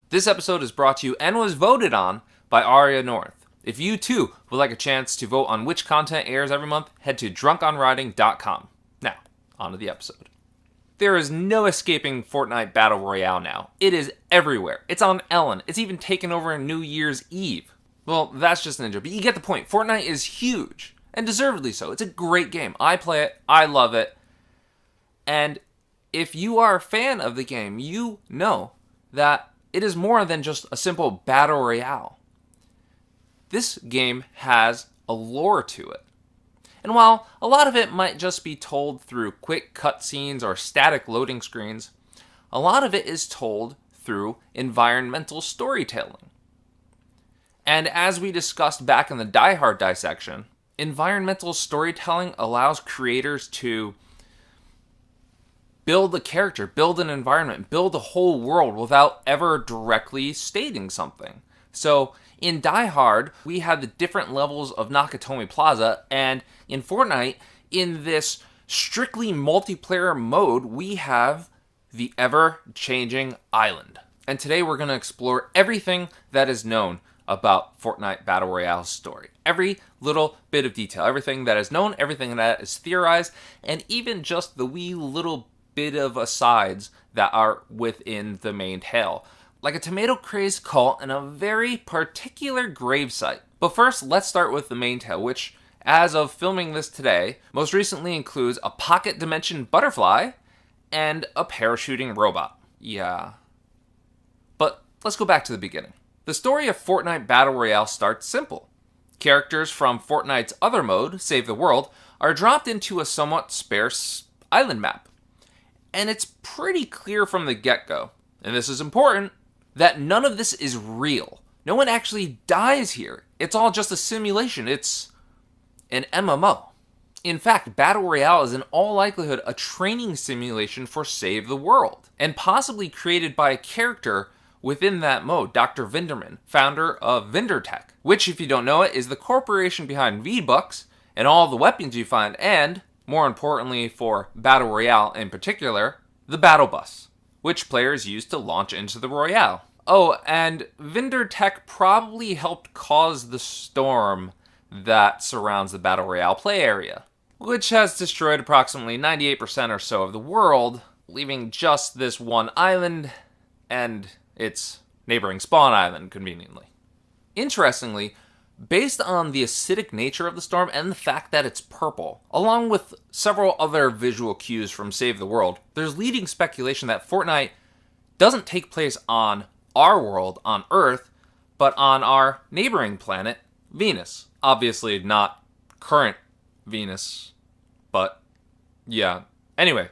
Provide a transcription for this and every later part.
This episode is brought to you and was voted on by Ariya Norinth. If you too would like a chance to vote on which content airs every month, head to drunkonwriting.com. Now, on to the episode. There is no escaping Fortnite Battle Royale now. It is everywhere. It's on Ellen. It's even taken over New Year's Eve. Well, that's just an intro, but you get the point. Fortnite is huge, and deservedly so. It's a great game. I play it. I love it. And if you are a fan of the game, you know that it is more than just a simple Battle Royale. This game has a lore to it. And while a lot of it might just be told through quick cutscenes or static loading screens, a lot of it is told through environmental storytelling. And as we discussed back in the Die Hard dissection, environmental storytelling allows creators to build a character, build an environment, build a whole world without ever directly stating something. So in Die Hard, we had the different levels of Nakatomi Plaza, and in Fortnite, in this strictly multiplayer mode, we have the ever-changing island. And today we're going to explore everything that is known about Fortnite Battle Royale's story. Every little bit of detail, everything that is known, everything that is theorized, and even just the wee little bit of asides that are within the main tale. Like a tomato-crazed cult and a very particular gravesite. But first, let's start with the main tale, which, as of filming this today, most recently includes a pocket dimension butterfly and a parachuting robot. Yeah. But let's go back to the beginning. The story of Fortnite Battle Royale starts simple. Characters from Fortnite's other mode, Save the World, are dropped into a somewhat sparse island map. And it's pretty clear from the get-go, and this is important, that none of this is real. No one actually dies here. It's all just a simulation. It's an MMO. In fact, Battle Royale is in all likelihood a training simulation for Save the World, and possibly created by a character within that mode, Dr. Vinderman, founder of VinderTech, which, if you don't know it, is the corporation behind V-Bucks and all the weapons you find, and more importantly for Battle Royale in particular, the Battle Bus, which players use to launch into the Royale. Oh, and VinderTech probably helped cause the storm that surrounds the Battle Royale play area, which has destroyed approximately 98% or so of the world, leaving just this one island and its neighboring spawn island, conveniently. Interestingly, based on the acidic nature of the storm and the fact that it's purple, along with several other visual cues from Save the World, there's leading speculation that Fortnite doesn't take place on our world, on Earth, but on our neighboring planet, Venus. Obviously not current Venus, but yeah. Anyway,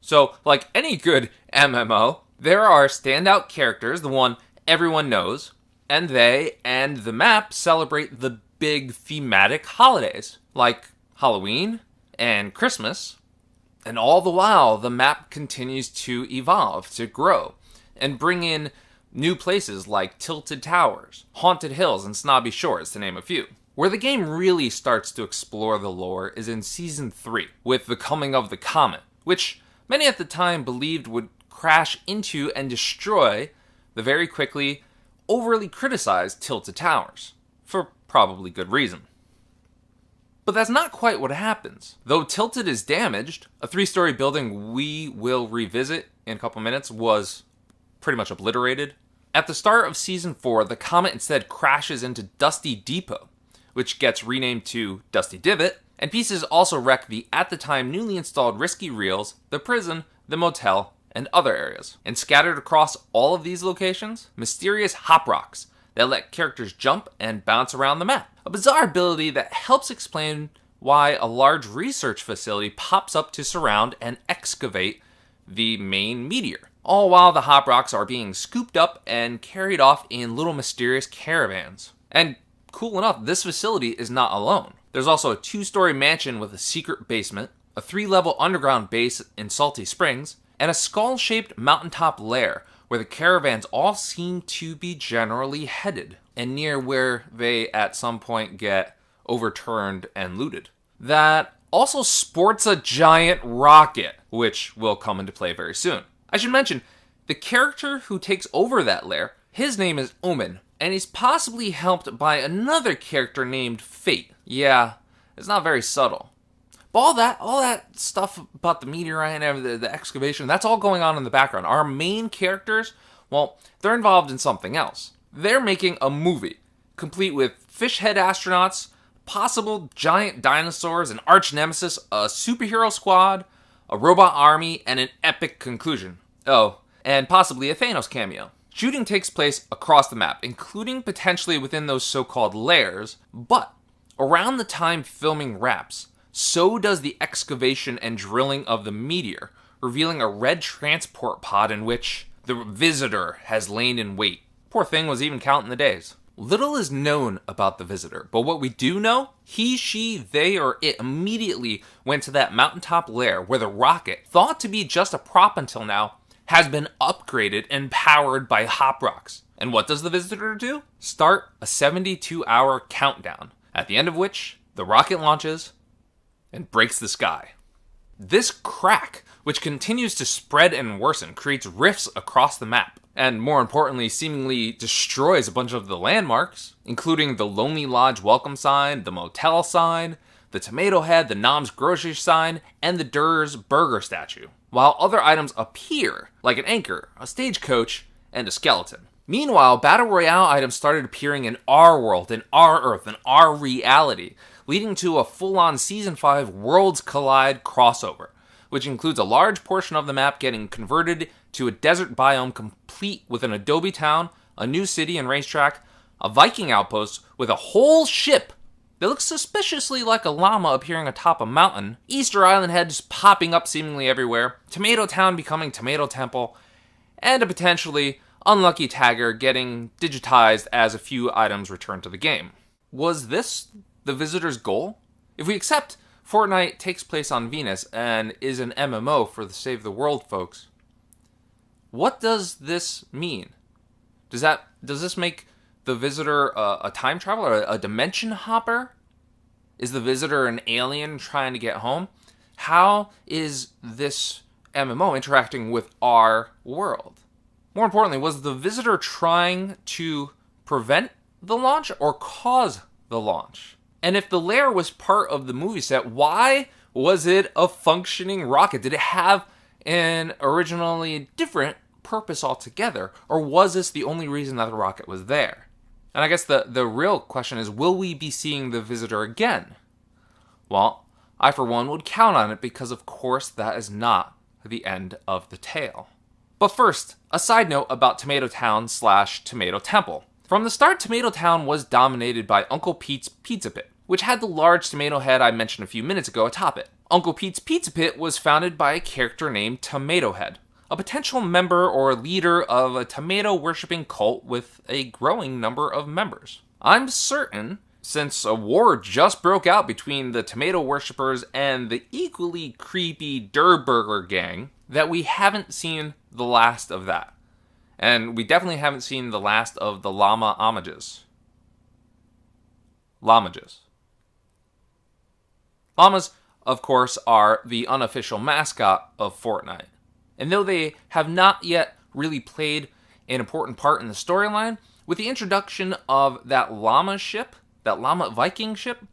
so like any good MMO, there are standout characters, the one everyone knows, and they and the map celebrate the big thematic holidays, like Halloween and Christmas. And all the while, the map continues to evolve, to grow, and bring in new places like Tilted Towers, Haunted Hills, and Snobby Shores, to name a few. Where the game really starts to explore the lore is in Season 3, with the coming of the comet, which many at the time believed would crash into and destroy the very quickly overly criticized Tilted Towers, for probably good reason. But that's not quite what happens. Though Tilted is damaged, a 3-story building we will revisit in a couple minutes was pretty much obliterated. At the start of Season 4, the comet instead crashes into Dusty Depot, which gets renamed to Dusty Divot, and pieces also wreck the at the time newly installed Risky Reels, the prison, the motel, and other areas. And scattered across all of these locations, mysterious hop rocks that let characters jump and bounce around the map. A bizarre ability that helps explain why a large research facility pops up to surround and excavate the main meteor. All while the hop rocks are being scooped up and carried off in little mysterious caravans. And cool enough, this facility is not alone. There's also a 2-story mansion with a secret basement, a 3-level underground base in Salty Springs, and a skull-shaped mountaintop lair where the caravans all seem to be generally headed, and near where they at some point get overturned and looted. That also sports a giant rocket, which will come into play very soon. I should mention, the character who takes over that lair His name is Omen, and he's possibly helped by another character named Fate. Yeah, it's not very subtle. But all that stuff about the meteorite and the excavation, that's all going on in the background. Our main characters, well, they're involved in something else. They're making a movie, complete with fish head astronauts, possible giant dinosaurs, an arch nemesis, a superhero squad, a robot army, and an epic conclusion. Oh, and possibly a Thanos cameo. Shooting takes place across the map, including potentially within those so-called layers, but around the time filming wraps, so does the excavation and drilling of the meteor, revealing a red transport pod in which the visitor has lain in wait. Poor thing was even counting the days. Little is known about the visitor, but what we do know, he, she, they, or it immediately went to that mountaintop lair where the rocket, thought to be just a prop until now, has been upgraded and powered by hop rocks. And what does the visitor do? Start a 72-hour countdown, at the end of which the rocket launches and breaks the sky. This crack, which continues to spread and worsen, creates rifts across the map, and more importantly, seemingly destroys a bunch of the landmarks, including the Lonely Lodge welcome sign, the motel sign, the Tomato Head, the Nom's grocery sign, and the Durr's burger statue, while other items appear, like an anchor, a stagecoach, and a skeleton. Meanwhile, Battle Royale items started appearing in our world, in our Earth, in our reality, leading to a full-on Season 5 Worlds Collide crossover, which includes a large portion of the map getting converted to a desert biome complete with an adobe town, a new city and racetrack, a Viking outpost with a whole ship that looks suspiciously like a llama appearing atop a mountain, Easter Island heads popping up seemingly everywhere, Tomato Town becoming Tomato Temple, and a potentially unlucky tagger getting digitized as a few items return to the game. Was this the visitor's goal? If we accept Fortnite takes place on Venus and is an MMO for the Save the World folks, what does this mean? Does this make the visitor a time traveler, a dimension hopper? Is the visitor an alien trying to get home? How is this MMO interacting with our world? More importantly, was the visitor trying to prevent the launch or cause the launch? And if the lair was part of the movie set, why was it a functioning rocket? Did it have an originally different purpose altogether? Or was this the only reason that the rocket was there? And I guess the real question is, will we be seeing the visitor again? Well, I for one would count on it because of course that is not the end of the tale. But first, a side note about Tomato Town / Tomato Temple. From the start, Tomato Town was dominated by Uncle Pete's Pizza Pit, which had the large tomato head I mentioned a few minutes ago atop it. Uncle Pete's Pizza Pit was founded by a character named Tomato Head, a potential member or leader of a tomato-worshipping cult with a growing number of members. I'm certain, since a war just broke out between the tomato worshippers and the equally creepy Durr Burger gang, that we haven't seen the last of that. And we definitely haven't seen the last of the llama homages. Llamages. Llamas, of course, are the unofficial mascot of Fortnite. And though they have not yet really played an important part in the storyline, with the introduction of that llama ship, that llama Viking ship,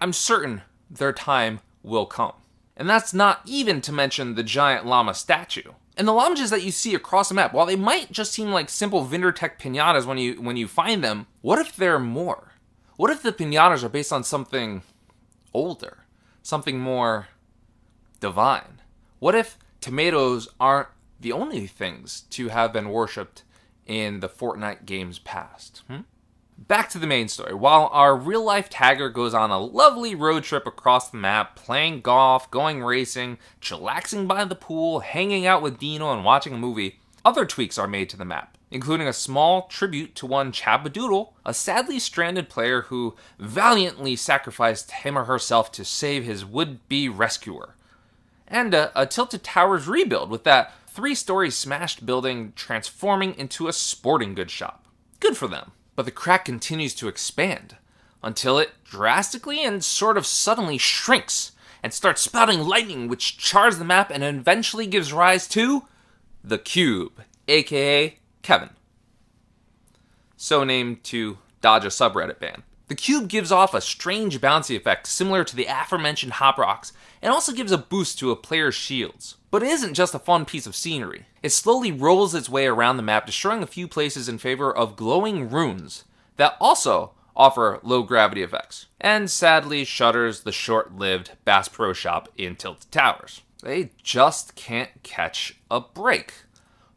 I'm certain their time will come. And that's not even to mention the giant llama statue. And the llamages that you see across the map, while they might just seem like simple Vindertech pinatas when you find them, what if they're more? What if the pinatas are based on something older? Something more divine? What if tomatoes aren't the only things to have been worshipped in the Fortnite game's past? Back to the main story. While our real-life tagger goes on a lovely road trip across the map, playing golf, going racing, chillaxing by the pool, hanging out with Dino, and watching a movie, other tweaks are made to the map, including a small tribute to one Chabadoodle, a sadly stranded player who valiantly sacrificed him or herself to save his would-be rescuer, and a Tilted Towers rebuild with that 3-story smashed building transforming into a sporting goods shop. Good for them. But the crack continues to expand until it drastically and sort of suddenly shrinks and starts spouting lightning, which chars the map and eventually gives rise to the Cube, aka Kevin. so named to dodge a subreddit ban. The cube gives off a strange bouncy effect similar to the aforementioned hop rocks, and also gives a boost to a player's shields. But it isn't just a fun piece of scenery. It slowly rolls its way around the map, destroying a few places in favor of glowing runes that also offer low gravity effects, and sadly shutters the short-lived Bass Pro Shop in Tilted Towers. They just can't catch a break.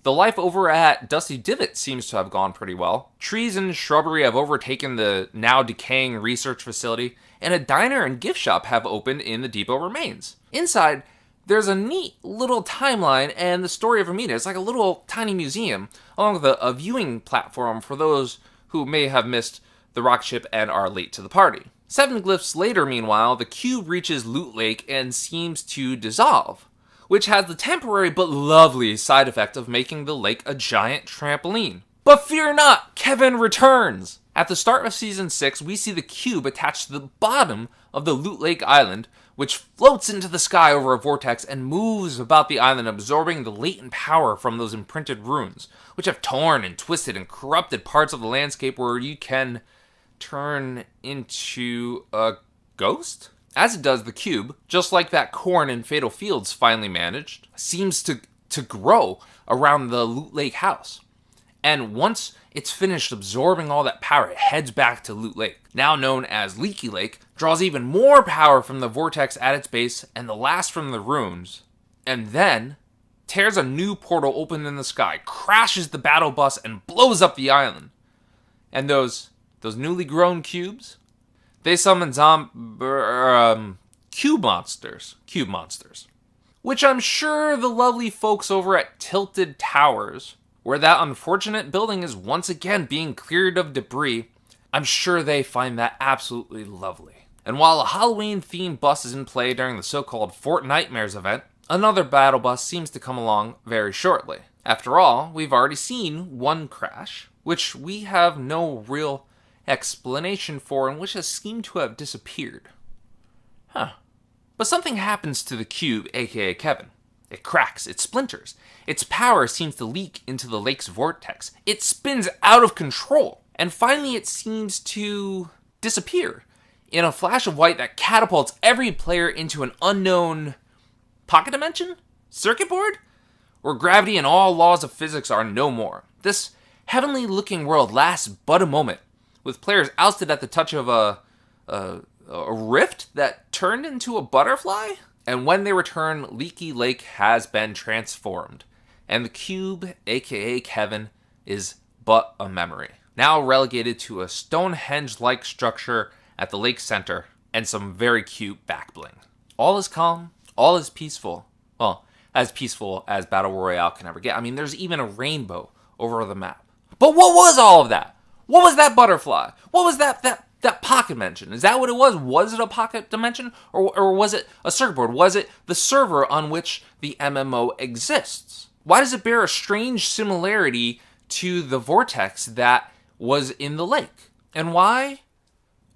The life over at Dusty Divot seems to have gone pretty well. Trees and shrubbery have overtaken the now decaying research facility, and a diner and gift shop have opened in the depot remains. Inside, there's a neat little timeline and the story of Amina. It's like a little tiny museum, along with a viewing platform for those who may have missed the rocket ship and are late to the party. 7 glyphs later, meanwhile, the cube reaches Loot Lake and seems to dissolve, which has the temporary but lovely side effect of making the lake a giant trampoline. But fear not, Kevin returns! At the start of Season 6, we see the cube attached to the bottom of the Loot Lake Island, which floats into the sky over a vortex and moves about the island, absorbing the latent power from those imprinted runes, which have torn and twisted and corrupted parts of the landscape where you can turn into a ghost? As it does, the cube, just like that corn in Fatal Fields finally managed, seems to grow around the Loot Lake house. And once it's finished absorbing all that power, it heads back to Loot Lake, now known as Leaky Lake, draws even more power from the vortex at its base and the last from the runes, and then tears a new portal open in the sky, crashes the battle bus, and blows up the island. And those newly grown cubes, they summon cube monsters, which I'm sure the lovely folks over at Tilted Towers, where that unfortunate building is once again being cleared of debris, I'm sure they find that absolutely lovely. And while a Halloween-themed bus is in play during the so-called Fortnitemares event, another battle bus seems to come along very shortly. After all, we've already seen one crash, which we have no real explanation for and which has seemed to have disappeared. But something happens to the cube, aka Kevin. It cracks, it splinters. Its power seems to leak into the lake's vortex. It spins out of control. And finally it seems to disappear in a flash of white that catapults every player into an unknown pocket dimension? Circuit board? Where gravity and all laws of physics are no more. This heavenly looking world lasts but a moment, with players ousted at the touch of a rift that turned into a butterfly. And when they return, Leaky Lake has been transformed, and the cube, aka Kevin, is but a memory. Now relegated to a Stonehenge-like structure at the lake center, and some very cute back bling. All is calm, all is peaceful. Well, as peaceful as Battle Royale can ever get. I mean, there's even a rainbow over the map. But what was all of that? What was that butterfly? What was that pocket dimension? Is that what it was? Was it a pocket dimension? Or was it a circuit board? Was it the server on which the MMO exists? Why does it bear a strange similarity to the vortex that was in the lake? And why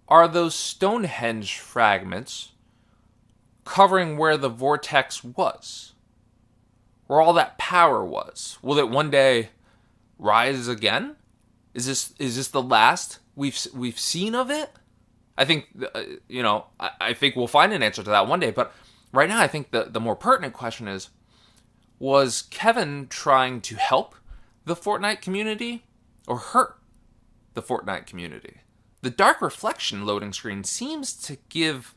are those Stonehenge fragments covering where the vortex was? Where all that power was? Will it one day rise again? Is this the last we've seen of it? I think I think we'll find an answer to that one day. But right now, I think the more pertinent question is: was Kevin trying to help the Fortnite community or hurt the Fortnite community? The dark reflection loading screen seems to give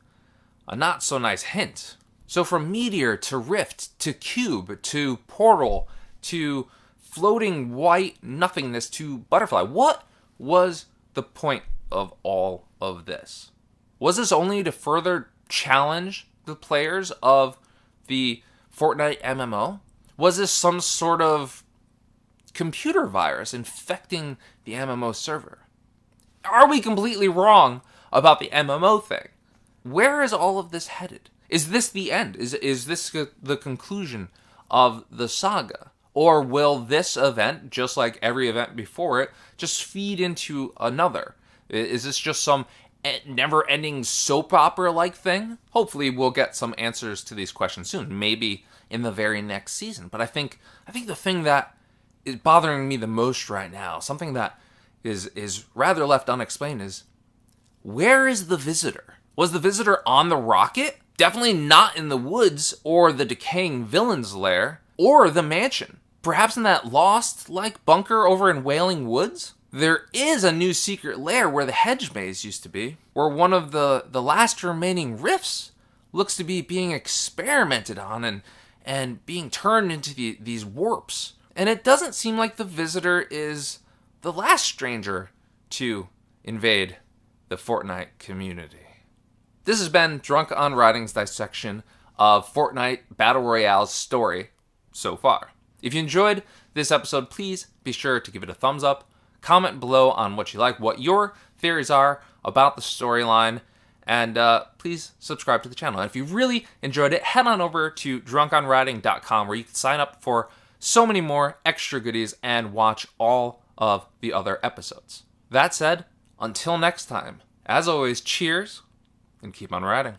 a not so nice hint. So from meteor to rift to cube to portal to floating white nothingness to butterfly. What was the point of all of this? Was this only to further challenge the players of the Fortnite MMO? Was this some sort of computer virus infecting the MMO server? Are we completely wrong about the MMO thing? Where is all of this headed? Is this the end? Is this the conclusion of the saga? Or will this event, just like every event before it, just feed into another? Is this just some never-ending soap opera-like thing? Hopefully we'll get some answers to these questions soon, maybe in the very next season. But I think the thing that is bothering me the most right now, something that is rather left unexplained is, where is the visitor? Was the visitor on the rocket? Definitely not in the woods or the decaying villain's lair or the mansion. Perhaps in that lost-like bunker over in Wailing Woods? There is a new secret lair where the hedge maze used to be, where one of the last remaining rifts looks to be being experimented on and being turned into these warps. And it doesn't seem like the visitor is the last stranger to invade the Fortnite community. This has been Drunk on Writing's dissection of Fortnite Battle Royale's story so far. If you enjoyed this episode, please be sure to give it a thumbs up. Comment below on what you like, what your theories are about the storyline, and please subscribe to the channel. And if you really enjoyed it, head on over to drunkonwriting.com where you can sign up for so many more extra goodies and watch all of the other episodes. That said, until next time, as always, cheers and keep on writing.